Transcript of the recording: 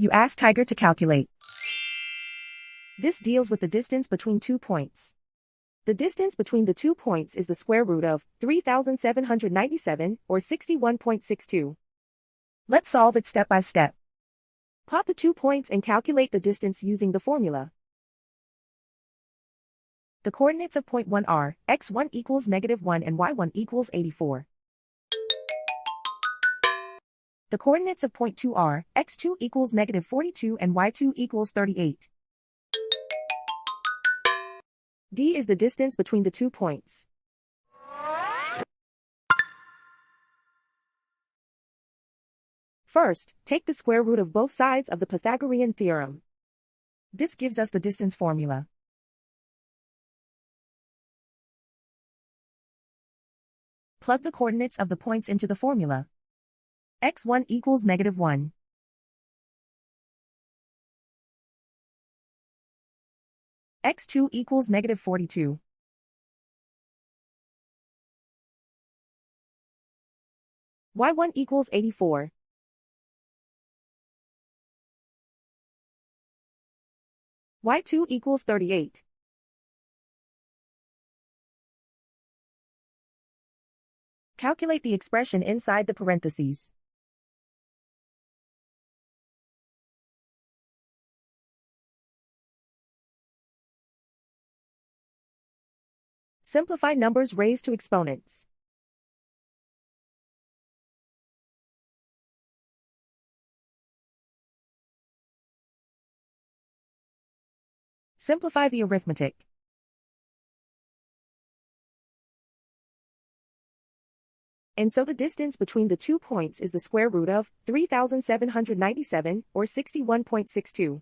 You ask Tiger to calculate. This deals with the distance between 2 points. The distance between the 2 points is the square root of 3,797, or 61.62. Let's solve it step by step. Plot the 2 points and calculate the distance using the formula. The coordinates of point 1 are x1 equals -1 and y1 equals 84. The coordinates of point 2 are x2 equals -42 and y2 equals 38. D is the distance between the 2 points. First, take the square root of both sides of the Pythagorean theorem. This gives us the distance formula. Plug the coordinates of the points into the formula. x1 equals -1. x2 equals -42. y1 equals 84. y2 equals 38. Calculate the expression inside the parentheses. Simplify numbers raised to exponents. Simplify the arithmetic. And so the distance between the 2 points is the square root of 3,797, or 61.62.